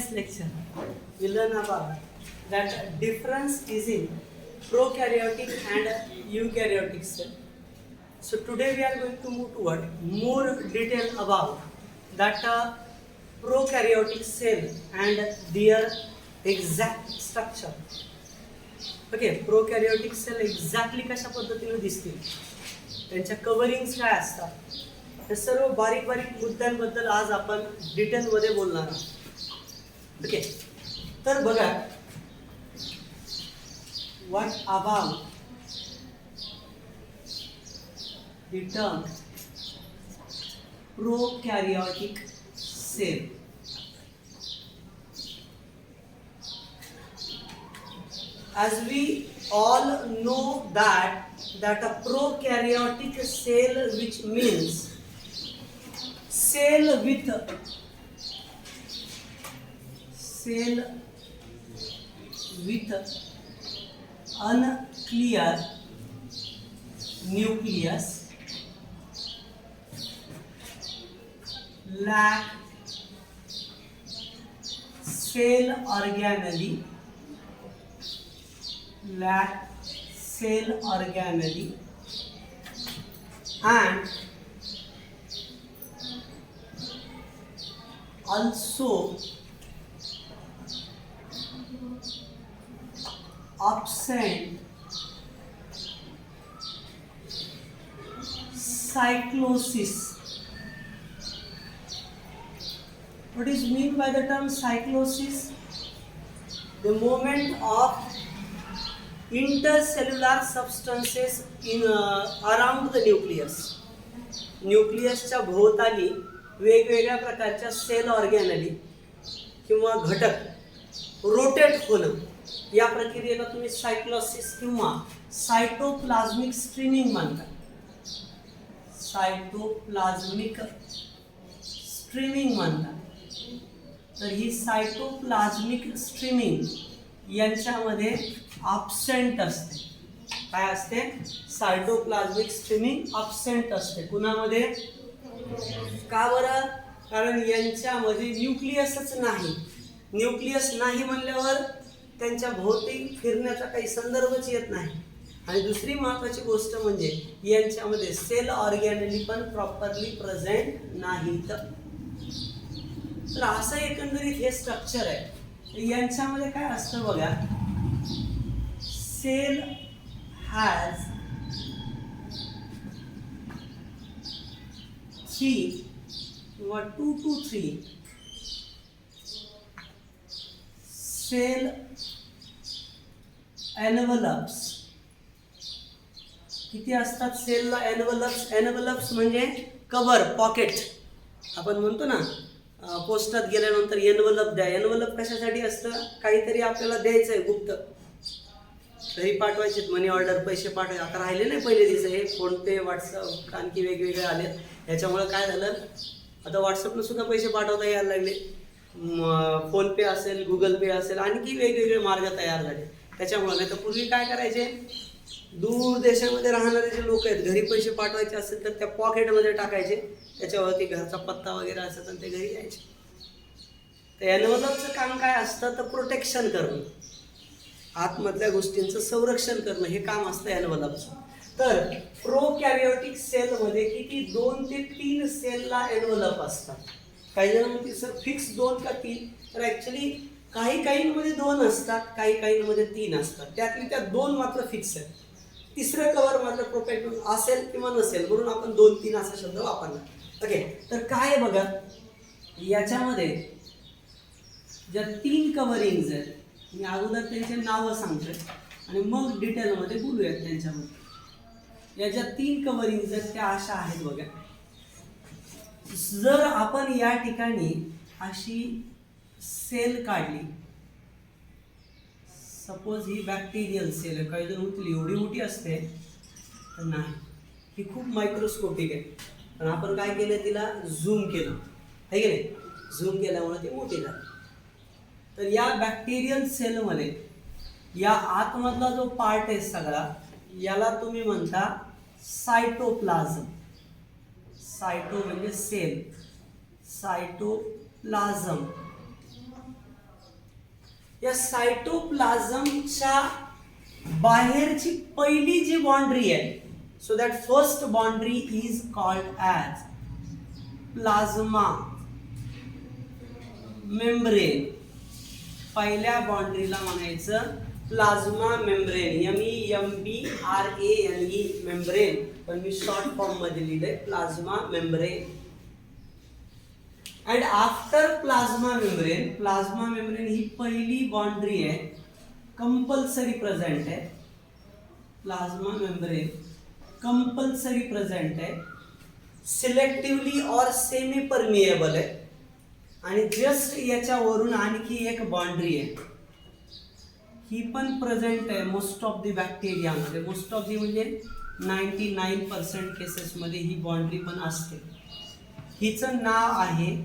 today's lecture we learn about that difference is in prokaryotic and eukaryotic cell. So today we are going to move toward more detail about that prokaryotic cell and their exact structure. Okay, prokaryotic cell exactly कशा पद्धतीने दिसतील, त्यांच्या कव्हरिंग्स काय असतात, हे सर्व बारीक बारीक मुद्द्यांबद्दल आज आपण डिटेलमध्ये बोलणार आहोत. ओके, तर बघा, what about the term prokaryotic cell. As we all know that a prokaryotic cell, which means cell with unclear nucleus, lack cell organelle, and also absent cyclosis. What is mean by the term cyclosis? The movement of intercellular substances in around the nucleus. न्यूक्लियसच्या भोवताली वेगवेगळ्या प्रकारच्या sale ऑर्गॅनली किंवा घटक rotate होणं, या प्रक्रियेला तुम्ही सायक्लोसिस किंवा सायटोप्लाझ्मिक स्ट्रीमिंग म्हणता. सायटोप्लाझ्मिक स्ट्रीमिंग म्हणता. तर ही सायटोप्लाझ्मिक स्ट्रीमिंग यांच्यामध्ये ॲब्सेंट असते. काय असते? सायटोप्लाझ्मिक स्ट्रीमिंग ॲब्सेंट असते. कुणामध्ये? का बरं? कारण यांच्यामध्ये न्यूक्लियसच नाही. न्यूक्लियस नाही म्हणल्यावर त्यांच्या भोवती फिरण्याचा काही संदर्भच येत नाही. आणि दुसरी महत्त्वाची गोष्ट म्हणजे यांच्यामध्ये सेल ऑर्गॅनली पण प्रॉपरली प्रेझेंट नाहीत. तर असं एकंदरीत हे स्ट्रक्चर आहे. यांच्यामध्ये काय असतं बघा, सेल हॅज 3 किंवा 2 to 3 सेल एनव्हलप्स. किती असतात सेलला एनव्हलप्स? एनव्हलप्स म्हणजे कव्हर, पॉकेट. आपण म्हणतो ना, पोस्टात गेल्यानंतर एनव्हलप द्या. एनव्हलप कशासाठी असतं? काहीतरी आपल्याला द्यायचं आहे गुप्त, घरी पाठवायचे, मनी ऑर्डर, पैसे पाठवायचे. आता राहिले नाही पहिले दिवस, हे फोनपे, व्हॉट्सअप आणखी वेगवेगळे आले. ह्याच्यामुळे काय झालं, आता व्हॉट्सअपनं सुद्धा पैसे पाठवता यायला लागले. फोनपे असेल, गुगल पे असेल, आणखी वेगवेगळे मार्ग तयार झाले. त्याच्यामुळे नाही तर पूर्वी काय करायचे, दूर देशामध्ये राहणारे जे लोक आहेत, घरी पैसे पाठवायचे असेल तर त्या पॉकेटमध्ये टाकायचे, त्याच्यावरती घरचा पत्ता वगैरे असेल तर ते घरी यायचे. तर एनव्हलपचं काम काय असतं, तर प्रोटेक्शन करणं, आतमधल्या गोष्टींचं संरक्षण करणं, हे काम असतं एनव्हलपचं. तर प्रोकॅरियोटिक सेलमध्ये किती 2 ते 3 सेलला एनव्हलप असतात. काही जण म्हणतील सर फिक्स 2 का 3, तर ॲक्च्युली काहींमध्ये 2 असतात, काहींमध्ये 3 असतात. त्यातली त्या 2 मात्र फिक्स आहेत. तिसरं कव्हर मात्र प्रोटेक्ट असेल किंवा नसेल, म्हणून आपण 2-3 असा शब्द वापरला. ओके, तर काय बघा, याच्यामध्ये ज्या 3 कव्हरिंग्ज आहेत, मी अगोदर त्यांचे नावं सांगतोय आणि मग डिटेलमध्ये बोलूयात त्यांच्यामध्ये. या ज्या 3 कव्हरिंग्ज आहेत त्या अशा आहेत बघा. जर आपण या ठिकाणी अशी सेल काढली, सपोज ही बॅक्टेरियल सेल आहे, काही जण म्हणतील एवढी मोठी असते, तर नाही, ही खूप मायक्रोस्कोपिक आहे. पण आपण काय केलं, तिला झूम केलं, आहे की नाही? झूम केल्यामुळे ती मोठी झाली. तर या बॅक्टेरियल सेलमध्ये या आतमधला जो पार्ट आहे सगळा, याला तुम्ही म्हणता सायटोप्लाझम. सायटो म्हणजे सेल, सायटोप्लाझम. या सायटोप्लाझमच्या बाहेरची पहिली जी बाउंड्री आहे, so that first boundary is called as plasma membrane. पहिल्या बाउंड्रीला म्हणायचं प्लाझ्मा मेम्ब्रेन, MEMBRANE मेम्ब्रेन, पण मी शॉर्ट फॉर्म मध्ये लिहिलंय plasma membrane. And after plasma membrane ही पहिली बाउंड्री आहे, कंपल्सरी प्रेझेंट आहे. प्लाझ्मा मेम्ब्रेन कंपल्सरी प्रेझेंट आहे, सिलेक्टिव्हली और सेमी परमिएबल आहे. आणि जस्ट याच्यावरून आणखी एक बाउंड्री आहे, ही पण प्रेझेंट आहे मोस्ट ऑफ द बॅक्टेरियामध्ये. मोस्ट ऑफ दी म्हणजे 99% केसेसमध्ये ही बाउंड्री पण असते. हिचं नाव आहे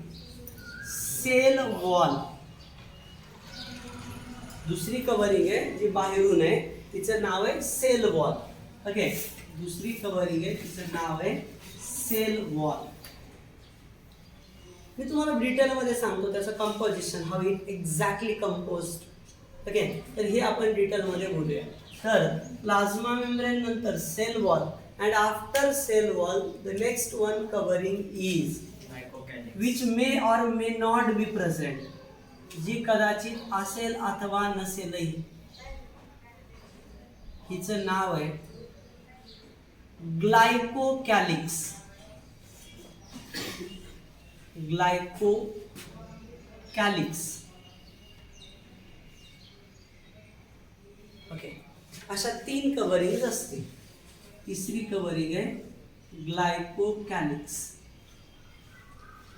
सेल वॉल. दुसरी कव्हरिंग आहे जी बाहेरून आहे, तिचं नाव आहे सेल वॉल. ओके, दुसरी कव्हरिंग आहे, तिचं नाव आहे सेल वॉल. मी तुम्हाला डिटेलमध्ये सांगतो त्याचं composition, how it exactly composed. Okay, तर हे आपण डिटेलमध्ये बोलूया. तर प्लाझ्मा मेम्ब्रेन नंतर cell wall, and after cell wall the next one covering is which may or may not be present, जी कदाचित असेल अथवा नसेलही. हिचं नाव आहे ग्लायकोकॅलिक्स. ग्लायकोकॅलिक्स. ओके, अशा 3 कव्हरिंग असते. तिसरी कव्हरिंग आहे ग्लायकोकॅलिक्स.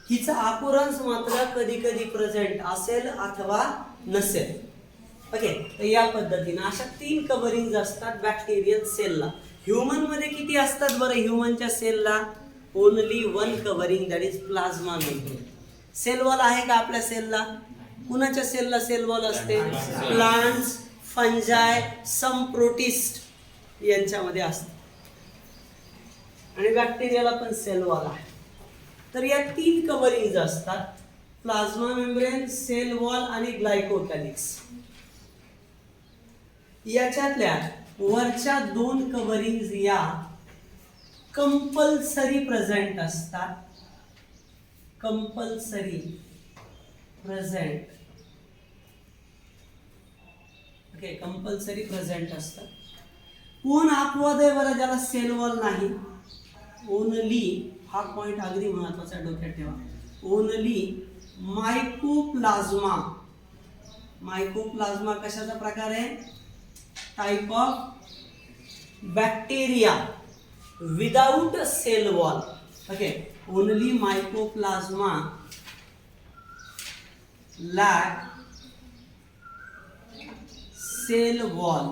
हिचा अकुरन्स मात्र कधी कधी प्रेझेंट असेल अथवा नसेल. ओके, तर या पद्धतीने अशा 3 कव्हरिंग असतात बॅक्टेरियल सेलला. ह्युमन मध्ये किती असतात बरं? ह्युमनच्या सेलला only 1 covering, that is plasma membrane. Cell wall आहे का आपल्या सेलला? कुणाच्या सेलला सेल वॉल असते? प्लांट्स, फंजाय, सम प्रोटिस्ट यांच्यामध्ये असते. आणि बॅक्टेरियाला पण सेल वॉल आहे. तर या 3 कव्हरिंग असतात, प्लाझ्मा मेम्ब्रेन, सेल वॉल आणि ग्लायकोकॅलिक्स. याच्यातल्या वरच्या 2 कव्हरिंग या कंपल्सरी प्रेझेंट असतात. Compulsory present. Okay, compulsory present असतात. कोण अपवाद आहे बरं ज्याला सेल वॉल नाही? ओनली, हा पॉइंट अगदी महत्वाचा डोक्यात ठेवा, ओनली मायकोप्लाझ्मा. मायकोप्लाझ्मा कशाचा प्रकार आहे? Type of bacteria without cell wall. Okay, only mycoplasma lack cell wall.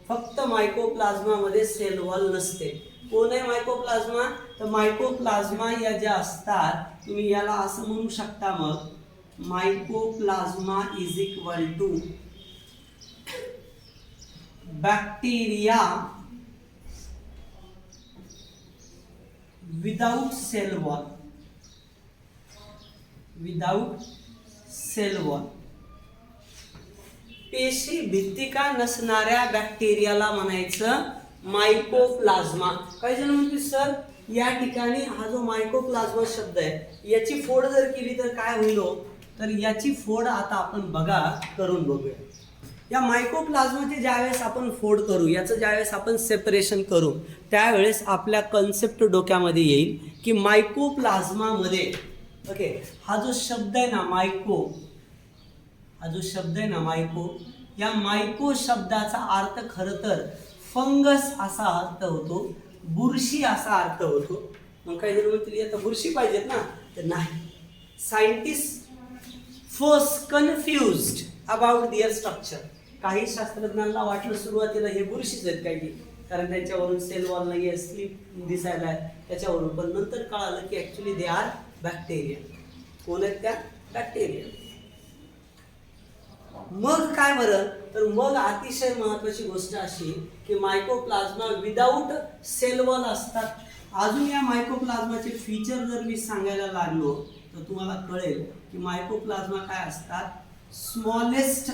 फक्त मायकोप्लाझ्मा मध्ये सेल वॉल नसते. कोण आहे मायकोप्लाझ्मा? तर मायकोप्लाझ्मा या ज्या असतात, तुम्ही याला असं म्हणू शकता, मग mycoplasma is equal to bacteria without cell wall. Without cell wall. पेशी भित्तिका नसणाऱ्या बॅक्टेरियाला म्हणायचं मायकोप्लाझ्मा. काही जण म्हणतील सर या ठिकाणी हा जो मायकोप्लाझ्मा शब्द आहे याची फोड जर केली तर काय होईल? तर याची फोड आता आपण करून बघूया. या मायकोप्लाझ्माची ज्यावेळेस आपण फोड करू, याचं ज्यावेळेस आपण सेपरेशन करू, त्यावेळेस आपल्या कन्सेप्ट डोक्यामध्ये येईल की मायकोप्लाझ्मामध्ये, ओके, हा जो शब्द आहे ना मायको, हा जो शब्द आहे ना मायको, या मायको शब्दाचा अर्थ खरं तर फंगस असा अर्थ होतो, बुरशी असा अर्थ होतो. मग काही जण म्हणतील आता बुरशी पाहिजेत ना, तर नाही. Scientist first confused about their structure. काही शास्त्रज्ञांना वाटलं सुरुवातीला हे बुरशीच आहेत काही, कारण त्यांच्यावरून सेल वॉल नाही आहे, स्लीप दिसायला आहे त्याच्यावरून, पण नंतर कळालं की ॲक्च्युली दे आर बॅक्टेरिया. कोण आहेत त्या? बॅक्टेरिया. मग काय बरं? तर मग अतिशय महत्त्वाची गोष्ट अशी की मायकोप्लाझ्मा विदाऊट सेल वॉल असतात. अजून या मायकोप्लाझ्माचे फीचर जर मी सांगायला लागलो तर तुम्हाला कळेल की मायकोप्लाझ्मा काय असतात. Smallest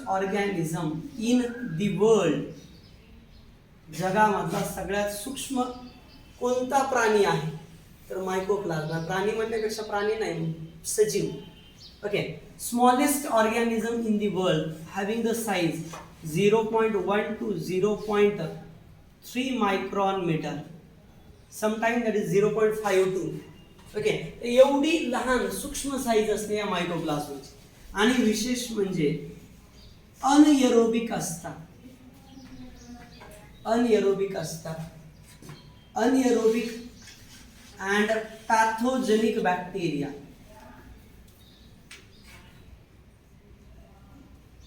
organism in the world, जगामधला सगळ्यात सूक्ष्म कोणता प्राणी आहे? तर मायकोप्लाझ्मा. प्राणी म्हणण्यापेक्षा प्राणी नाही, सजीव. Okay, smallest organism in the world having the size 0.1 to 0.3 micron metre, sometime that is 0.52. Okay, एवढी लहान सूक्ष्म साईज असते या मायकोप्लाझ्माची. आणि विशेष म्हणजे अनएरोबिक असतात. Anaerobic and pathogenic bacteria.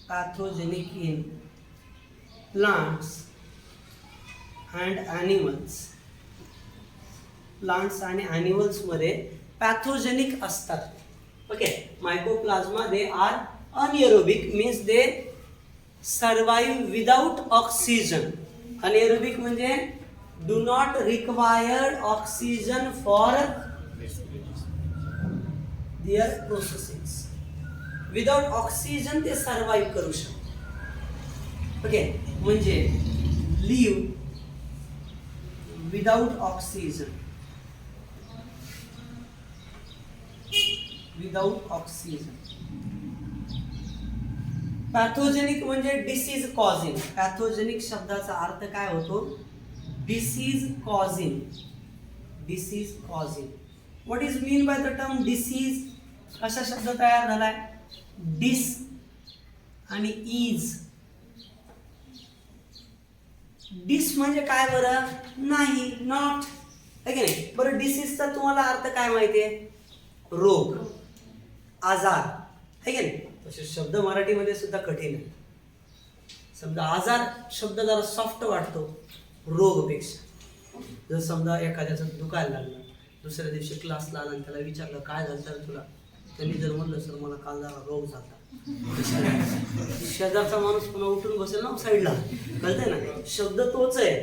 Pathogenic in plants and animals. Plants आणि ॲनिमल्स मध्ये पॅथोजेनिक असतात. Okay, mycoplasma they are anaerobic, means they survive without oxygen. Anaerobic म्हणजे do not required oxygen for their processing. Without oxygen ते survive करू शकतात. Okay, म्हणजे live without oxygen. Without oxygen. Pathogenic म्हणजे disease causing. Pathogenic शब्दाचा अर्थ काय होतो? Disease causing. Disease causing. What is mean by the term disease? कशा शब्द तयार झालाय? डिस आणि इज. डिस म्हणजे काय बरं? नाही, नॉट, है की नाही? बरं, डिसीजचा तुम्हाला अर्थ काय माहितीये? रोग, आजार, है की नाही? तसे शब्द मराठीमध्ये सुद्धा कठीण आहे. समजा आजार शब्द जरा सॉफ्ट वाटतो रोगपेक्षा. जर समजा एखाद्याचं दुखायला लागलं, दुसऱ्या दिवशी क्लासला आला आणि त्याला विचारलं काय झालं तर तुला, त्यांनी जर म्हणलं सर मला काल जरा रोग झाला, शेजारचा माणूस पुन्हा उठून बसेल ना साईडला, कळतंय ना? शब्द तोच आहे,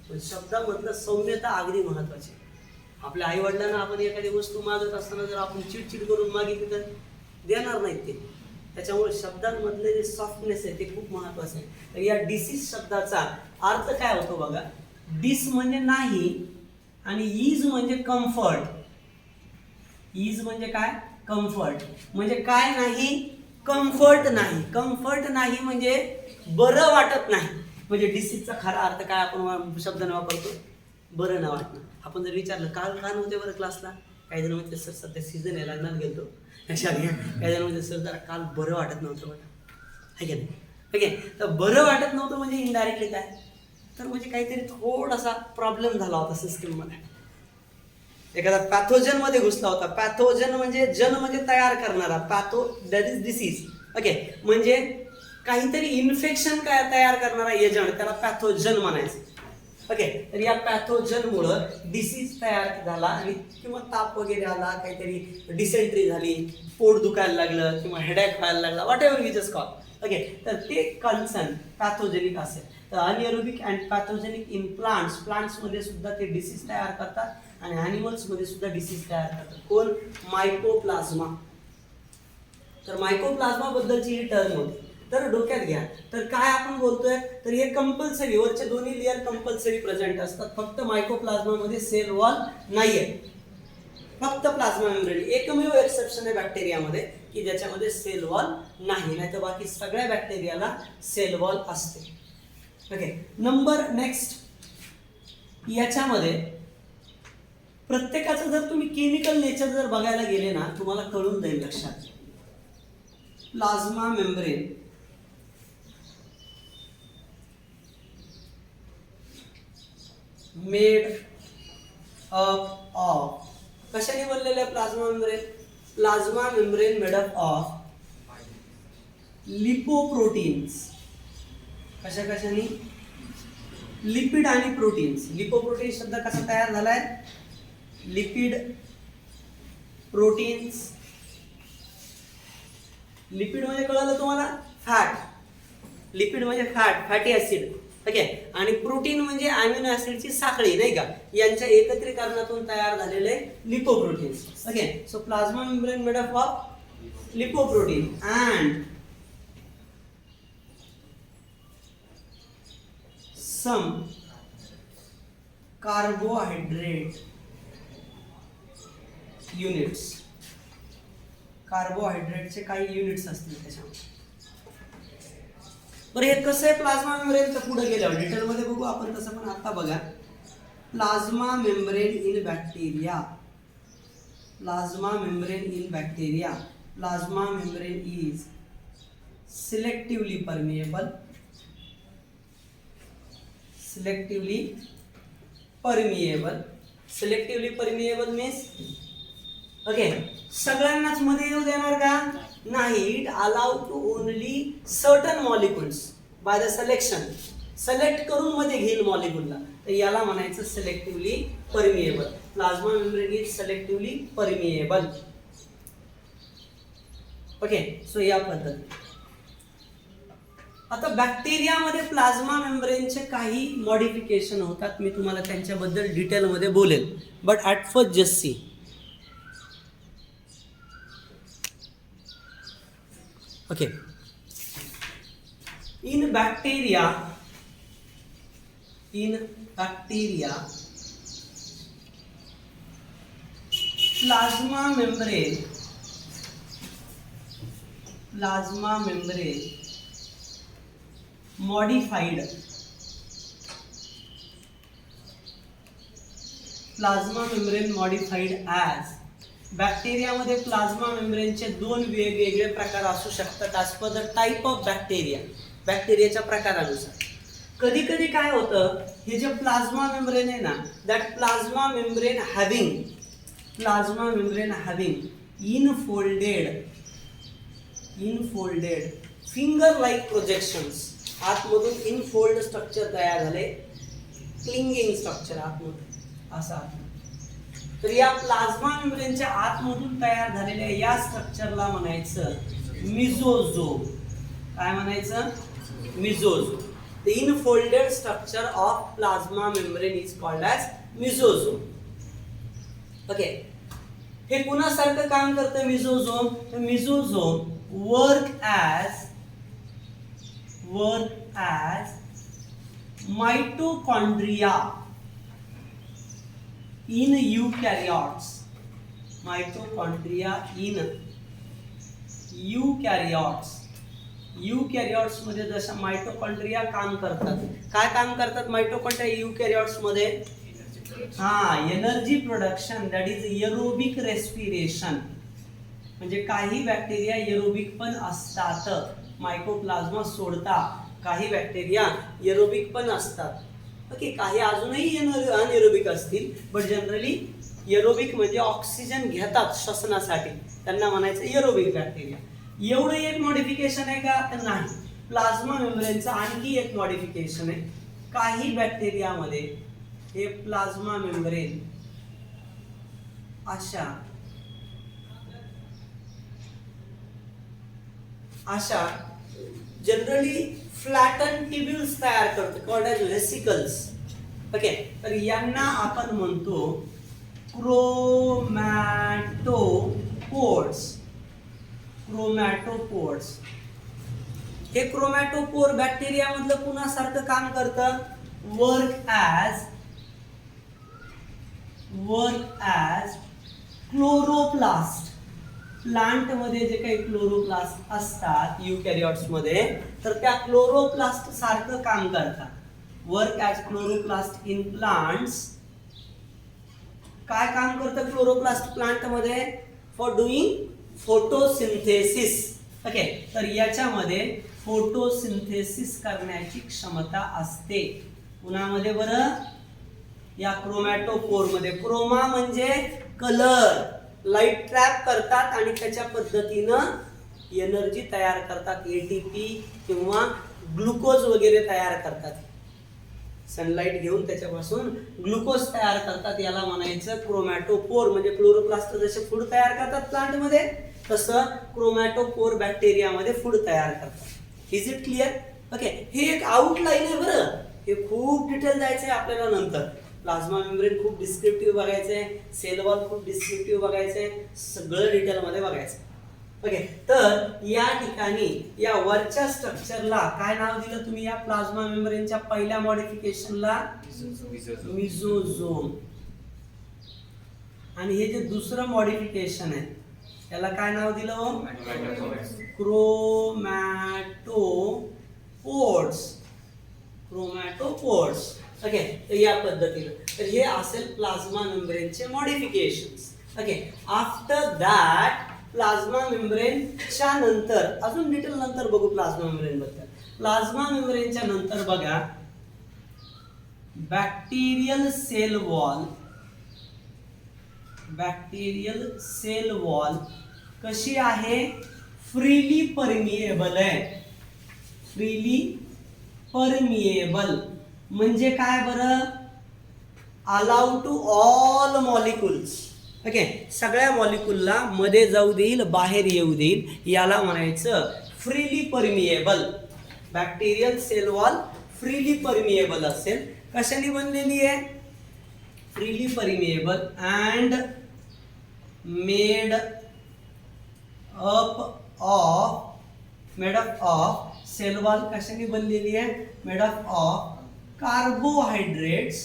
पण शब्दामधलं सौम्यता अगदी महत्वाची. आपल्या आई वडिलांना आपण एखादी वस्तू मागत असताना जर आपण चिडचिड करून मागितली तर देणार नाहीत ते. त्याच्यामुळे शब्दांमधले जे सॉफ्टनेस आहे ते खूप महत्वाचं आहे. तर या डिसीज शब्दाचा अर्थ काय होतो बघा. डिस म्हणजे नाही आणि इज म्हणजे कम्फर्ट. इज म्हणजे काय? कम्फर्ट. म्हणजे काय नाही? कम्फर्ट नाही. कम्फर्ट नाही म्हणजे बरं वाटत नाही. म्हणजे डिसीजचा खरा अर्थ काय आपण शब्दाने वापरतो? बरं न वाटणं. आपण जर विचारलं काल का नव्हते बरं क्लासला, काही जण म्हणते सर सध्या सीझन आहे लग्नात गेलो, काही जण म्हणते सर जरा काल बरं वाटत नव्हतं मला, है की नाही? ओके, तर बरं वाटत नव्हतं म्हणजे इनडायरेक्टली काय तर म्हणजे काहीतरी थोडासा प्रॉब्लेम झाला होता सिस्टीममध्ये. एखादा पॅथोजन मध्ये घुसला होता. पॅथोजन म्हणजे जन म्हणजे तयार करणारा, पॅथो दॅट इज डिसीज. ओके, म्हणजे काहीतरी इन्फेक्शन काय तयार करणारा एजंट, त्याला पॅथोजन म्हणायचं. ओके, तर या पॅथोजनमुळं डिसीज तयार झाला आणि किंवा ताप वगैरे आला, काहीतरी डिसेंट्री झाली, पोट दुखायला लागलं किंवा हेडॅक व्हायला लागला, whatever we just call. Okay, तर ते कन्सर्न पॅथोजेनिक असेल. तर anaerobic and pathogenic in plants. प्लांट्समध्ये सुद्धा ते डिसीज तयार करतात आणि ॲनिमल्समध्ये सुद्धा डिसीज तयार करतात. कोण? मायकोप्लाझ्मा. तर मायकोप्लाझ्मा बद्दलची ही टर्म होती. तर डोक्यात घ्या. तर काय आपण बोलतोय, तर हे कंपल्सरी, वरचे दोन्ही लेअर कंपल्सरी प्रेझेंट असतात. फक्त मायकोप्लाझ्मामध्ये सेल वॉल नाहीये, फक्त प्लाझ्मा मेम्ब्रेन. एकमेव एक्सेप्शन आहे बॅक्टेरियामध्ये की ज्याच्यामध्ये सेल वॉल नाही तर बाकी सगळ्या बॅक्टेरियाला सेल वॉल असते. Okay, number next. याच्यामध्ये प्रत्येकाचं जर तुम्ही केमिकल नेचर जर बघायला गेले ना, तुम्हाला कळून जाईल लक्षात. Plasma membrane made up of, कशाने बनलेलं आहे plasma membrane? Plasma membrane made up of lipoproteins. कशाने? लिपिड आणि प्रोटीन्स. लिपोप्रोटीन शब्द कसा तयार झालाय? Lipid, proteins. लिपिड म्हणजे कळालं तुम्हाला? फॅट. लिपिड म्हणजे फॅट, फॅटी ऍसिड. ओके. आणि प्रोटीन म्हणजे अॅमिनो ऍसिडची साखळी नाही का, यांच्या एकत्रीकरणातून तयार झालेले lipoproteins. Okay. So plasma membrane made up of lipoprotein and some carbohydrate units. कार्बोहायड्रेटचे काही युनिट्स असतील त्याच्यामध्ये. बरं, हे कसं आहे प्लाझ्मा मेम्ब्रेन, तर पुढे गेल्यावर डिटेलमध्ये बघू आपण तसं. पण आता बघा, plasma membrane in bacteria. Plasma membrane in bacteria. Plasma membrane is selectively permeable. Selectively permeable. Selectively permeable means okay, सगळ्यांनाच मध्ये येऊ देणार का नाही. It allow to only certain molecules by the selection. Select करून मध्ये घेईल मॉलिक्युलला, तर याला म्हणायचं selectively permeable. Plasma membrane is selectively permeable. Okay. So या पद्धती. आता बॅक्टेरियामध्ये प्लाझ्मा मेम्ब्रेनचे काही मॉडिफिकेशन होतात, मी तुम्हाला त्यांच्याबद्दल डिटेलमध्ये बोलेल. But at first just see. Okay. In bacteria plasma membrane modified. Plasma membrane modified as. बॅक्टेरियामध्ये प्लाझ्मा मेम्ब्रेनचे दोन वेगवेगळे प्रकार असू शकतात as per the type of bacteria. बॅक्टेरियाच्या प्रकारानुसार. कधी कधी काय होतं, हे जे प्लाझ्मा मेम्ब्रेन आहे ना, that plasma membrane having infolded finger like projections. आतमधून इनफोल्ड स्ट्रक्चर तयार झाले, क्लिंगिंग स्ट्रक्चर आतमधून असा. तर या प्लाझ्मा मेम्ब्रेनच्या आतमधून तयार झालेल्या या स्ट्रक्चरला म्हणायचं मिझोझोम. काय म्हणायचं? Mesosome. The infolded structure of plasma membrane is called as mesosome. Okay. हे कुणासारखं काम करतं मिझोझोम? तर mesosome work as mitochondria in eukaryotes. Mitochondria in eukaryotes. eukaryotes मध्ये जशा माइटोकॉन्ड्रिया काम करतात. काय काम करतात माइटोकॉन्ड्रिया eukaryotes मध्ये? Energy production, that is aerobic respiration. म्हणजे काही बॅक्टेरिया एरोबिक पण असतात, मायकोप्लाझ्मा सोडता. काही बॅक्टेरिया एरोबिक पण असतात. ओके. काही अजूनही अनएरोबिक असतील, बट जनरली एरोबिक म्हणजे ऑक्सिजन घेतात श्वसनासाठी, त्यांना म्हणायचं एरोबिक बॅक्टेरिया. एवढं एक मॉडिफिकेशन आहे का? तर नाही. प्लाझ्मा मेम्ब्रेनचं आणखी एक मॉडिफिकेशन आहे. काही बॅक्टेरियामध्ये हे प्लाझ्मा मेम्ब्रेन अशा जनरली फ्लॅटन ट्युब्युल्स तयार करतो, कॉल्ड ॲज व्हेसिकल्स. ओके. तर यांना आपण म्हणतो क्रोमॅटोपोर्स. हे क्रोमॅटोपोर बॅक्टेरिया मधलं कुणासारखं काम करतं? Work as chloroplast. प्लांट मध्ये जे काही क्लोरोप्लास्ट असतात युकॅरियोट्स मध्ये, तर त्या क्लोरोप्लास्ट सारखं काम करतात. Work as chloroplast in plants. काय काम करतं क्लोरोप्लास्ट प्लांट मध्ये? For doing photosynthesis. ओके. तर याच्यामध्ये फोटोसिंथेसिस करण्याची क्षमता असते. कुणामध्ये बरं? या क्रोमॅटोपोर मध्ये. क्रोमा म्हणजे कलर. लाईट ट्रॅप करतात आणि त्याच्या पद्धतीनं एनर्जी तयार करतात. एटीपी किंवा ग्लुकोज वगैरे तयार करतात. सनलाईट घेऊन त्याच्यापासून ग्लुकोज तयार करतात. याला म्हणायचं क्रोमॅटोपोर. म्हणजे क्लोरोप्लास्ट जसे फूड तयार करतात प्लांट मध्ये, तसं क्रोमॅटोपोर बॅक्टेरियामध्ये फूड तयार करतात. Is it clear? ओके. हे एक आउटलाईन आहे बरं. हे खूप डिटेल जायचं आहे आपल्याला नंतर. प्लाझ्मा मेम्ब्रेन खूप डिस्क्रिप्टिव्ह बघायचं आहे, सेल वॉल खूप डिस्क्रिप्टिव्ह बघायचं आहे, सगळं डिटेलमध्ये बघायचं. ओके, तर या ठिकाणी या वरच्या स्ट्रक्चरला काय नाव दिलं तुम्ही या प्लाझ्मा मेम्ब्रेनच्या पहिल्या मॉडिफिकेशनला? मिझोझोम. आणि हे जे दुसरं मॉडिफिकेशन आहे याला काय नाव दिलं? क्रोमॅटोपोड्स. क्रोमॅटोपोड्स. ओके, तर या पद्धतीने तर हे असेल प्लाझ्मा मेम्ब्रेनचे modifications. Okay, after that plasma मेम्ब्रेनच्या नंतर अजून डिटेल नंतर बघू प्लाझ्मा मेम्ब्रेन बद्दल. प्लाझ्मा मेम्ब्रेनच्या नंतर बघा bacterial cell wall. Bacterial cell wall कशी आहे? फ्रीली परमिएबल आहे. फ्रीली परमिएबल म्हणजे काय बरं? Allow to all molecules. Okay, सगळ्या मॉलिक्युलला मध्ये जाऊ देईल, बाहेर येऊ देईल, याला म्हणायचं freely permeable. Bacterial cell wall freely permeable असेल. कशाने बनलेली आहे? Freely permeable and made up of cell wall कशाने बनलेली आहे? Made up of carbohydrates.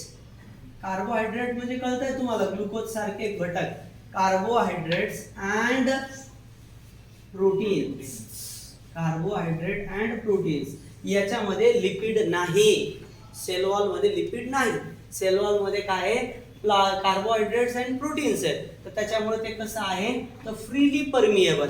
Carbohydrate म्हणजे कळतंय तुम्हाला, ग्लुकोज सारखे घटक. Carbohydrates and proteins. Carbohydrate and proteins. याच्यामध्ये लिपिड नाही. सेल वॉल मध्ये लिपिड नाही. सेल वॉल मध्ये काय आहे? कार्बोहायड्रेट्स अँड प्रोटीन्स आहेत. तर त्याच्यामुळे ते कसं आहे? तर freely permeable.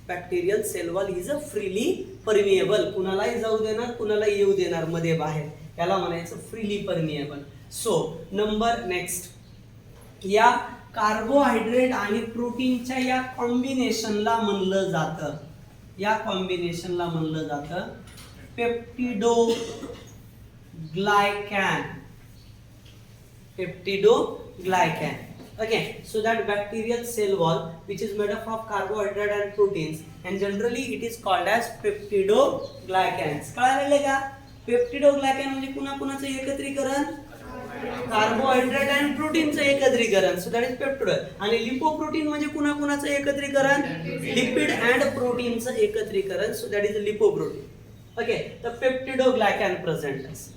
Bacterial cell wall is a freely permeable. कुणालाही जाऊ देणार, कुणालाही येऊ देणार मध्ये बाहेर, याला म्हणायचं freely permeable. So number next, या कार्बोहायड्रेट आणि प्रोटीनच्या या कॉम्बिनेशनला म्हणलं जातं, या कॉम्बिनेशनला म्हणलं जातं पेप्टिडोग्लायकॅन. पेप्टिडोग्लायकॅन. Okay, so that bacterial cell wall which is made up of carbohydrate and proteins and generally it is called as peptidoglycans. कळालं का? पेप्टिडोग्लायकॅन म्हणजे कुणाकुणाचं एकत्रीकरण? कार्बोहायड्रेट अँड प्रोटीनचं एकत्रीकरण. So that is पेप्टिडो. आणि लिपोप्रोटीन म्हणजे कुणाकुणाचं एकत्रीकरण? लिपिड अँड प्रोटीनचं एकत्रीकरण. So that is lipoprotein. Okay, तर पेप्टिडोग्लायकॅन प्रेझेंट असेल.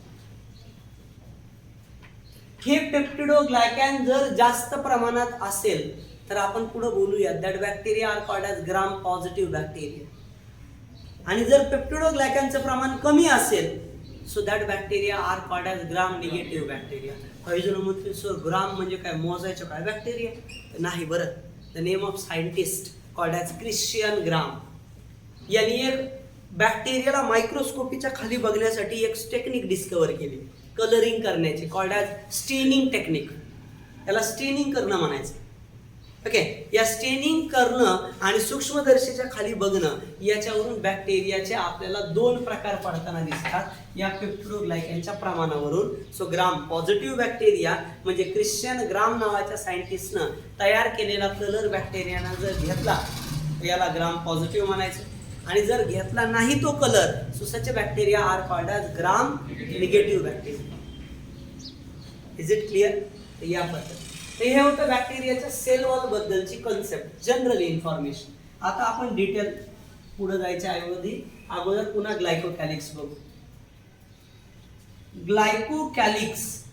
हे पेप्टिडोग्लायकॅन जर जास्त प्रमाणात असेल तर आपण पुढे बोलूया that bacteria are called as gram positive bacteria. आणि जर पेप्टिडोग्लायकॅनचं प्रमाण कमी असेल so that bacteria are called as gram negative bacteria. काही जण म्हणतील सर ग्राम म्हणजे काय, मोजायचं काय बॅक्टेरिया? नाही बरं. The name of scientist called as Christian ग्राम. यांनी एक बॅक्टेरियाला मायक्रोस्कोपीच्या खाली बघण्यासाठी एक टेक्निक डिस्कवर केली कलरिंग करण्याची, कॉल्ड ॲज स्टेनिंग टेक्निक. याला स्टेनिंग करणं म्हणायचं. ओके, या स्टेनिंग करणं आणि सूक्ष्मदर्शीच्या खाली बघणं याच्यावरून बॅक्टेरियाचे आपल्याला दोन प्रकार पडताना दिसतात या पेप्टिडोग्लायकॅनच्या प्रमाणावरून. सो ग्राम पॉझिटिव्ह बॅक्टेरिया म्हणजे क्रिश्चियन ग्राम नावाच्या सायंटिस्टनं तयार केलेला कलर बॅक्टेरियानं जर घेतला तर याला ग्राम पॉझिटिव्ह म्हणायचं. आणि जर घेतला नाही तो colour so such bacteria are called as gram negative bacteria. Is it clear? या पद्धतीने हे होतं बॅक्टेरियाच्या सेल वॉल बद्दलची कन्सेप्ट, जनरल इन्फॉर्मेशन. आता आपण डिटेल पुढे जायच्या ऐवजी अगोदर पुन्हा ग्लायकोकॅलिक्स बघू. ग्लायकोकॅलिक्स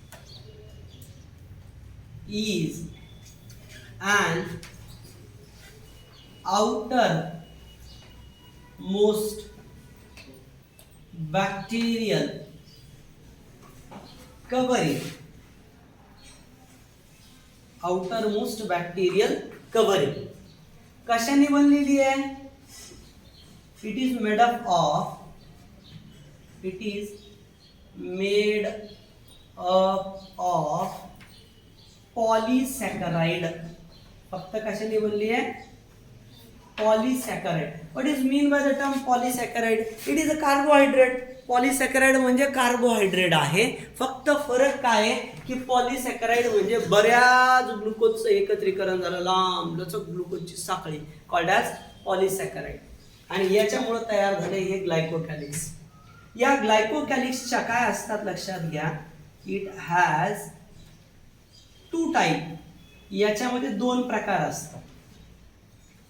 is an outer most bacterial covering, outermost bacterial covering. कशाने बनलेली आहे? It is made up of polysaccharide. फक्त कशाने बनली आहे? Polysaccharide. What is mean by the term polysaccharide? It is a carbohydrate. Polysaccharide म्हणजे कार्बोहायड्रेट आहे. फक्त फरक काय आहे की पॉलीसॅकराइड म्हणजे बऱ्याच ग्लुकोजचं एकत्रीकरण झालं, लांब लचक ग्लुकोजची साखळी, कॉल्ड ॲज पॉलीसॅकराइड. आणि याच्यामुळे तयार झाले हे ग्लायकोकॅलिक्स. या ग्लायकोकॅलिक्सच्या काय असतात लक्षात घ्या, इट हॅज 2 टाईप, याच्यामध्ये 2 प्रकार असतात.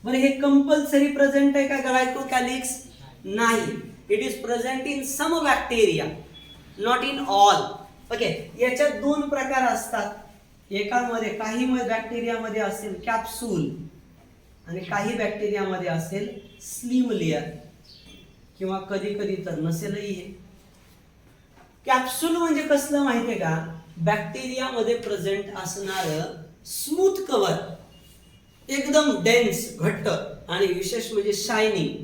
बरं, हे कंपल्सरी प्रेझेंट आहे का ग्लायकोकॅलिक्स? नाही. It is present in some bacteria, not in all. Okay, याच्यात 2 प्रकार असतात. एकामध्ये काही बॅक्टेरियामध्ये असेल कॅप्सूल आणि काही बॅक्टेरियामध्ये असेल स्लिम लेअर, किंवा कधी कधी तर नसेलही. हे कॅप्सूल म्हणजे कसलं माहितीये का? बॅक्टेरियामध्ये प्रेझेंट असणार स्मूथ कव्हर, एकदम डेन्स घट्ट, आणि विशेष म्हणजे शायनिंग.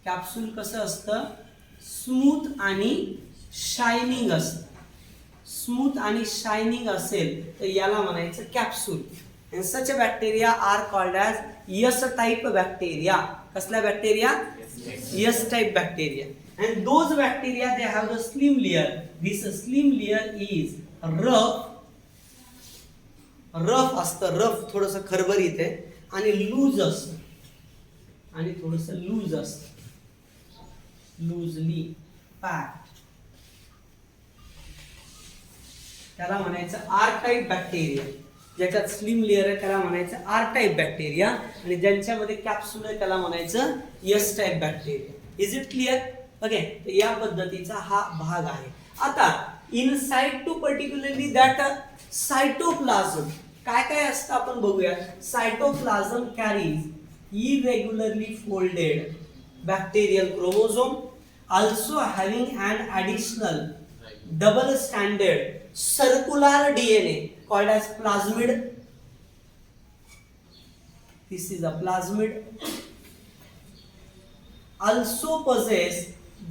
कॅप्सूल कसं असतं? स्मूथ आणि शायनिंग असतं. स्मूथ आणि शायनिंग असेल तर याला म्हणायचं capsule. And such a bacteria are called as S type bacteria. कसल्या bacteria? S type bacteria. And those bacteria, they have the slim layer. This slim layer is rough. Rough असतं, rough थोडंसं खरबरीत आहे, आणि loose असतं, आणि थोडंसं loose असतं, loosely packed. त्याला म्हणायचं आर टाईप बॅक्टेरिया. ज्याच्यात स्लिम लेअर आहे त्याला म्हणायचं आर टाईप बॅक्टेरिया, आणि ज्यांच्यामध्ये कॅप्सूल आहे त्याला म्हणायचं S type bacteria. Is it clear? Okay, या पद्धतीचा हा भाग आहे. आता inside to particularly that cytoplasm काय काय असतं आपण बघूया. Cytoplasm carries irregularly folded bacterial chromosome, also having an additional double stranded circular DNA called as plasmid. This is a plasmid. Also possess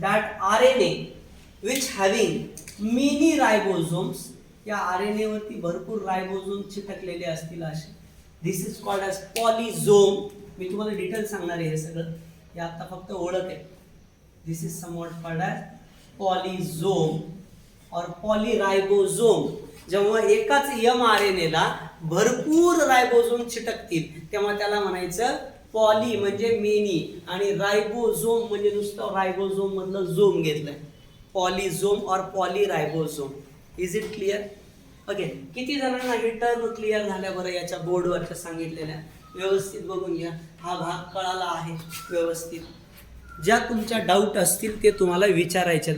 that RNA which having many ribosomes. या RNA वरती भरपूर ribosome चिटकलेले असतील असे. दिस is called as polysome. मी तुम्हाला detail सांगणार आहे हे सगळं, हे आता फक्त ओळख आहे. This is somewhat called as polysome or polyribosome. जेव्हा एकाच mRNA ला भरपूर रायबोझोम चिटकतील तेव्हा त्याला म्हणायचं पॉली म्हणजे मेनी, आणि रायबोझोम म्हणजे नुसतं रायबोझोम मधलं झोम घेतलंय. Polysome or polyribosome. Is it clear? Okay, किती जणांना हे टर्म क्लिअर झाल्या बरं? याच्या बोर्डवरच्या सांगितलेल्या व्यवस्थित बघून घ्या. हा भाग कळाला आहे व्यवस्थित. ज्या तुमच्या डाऊट असतील ते तुम्हाला विचारायचे.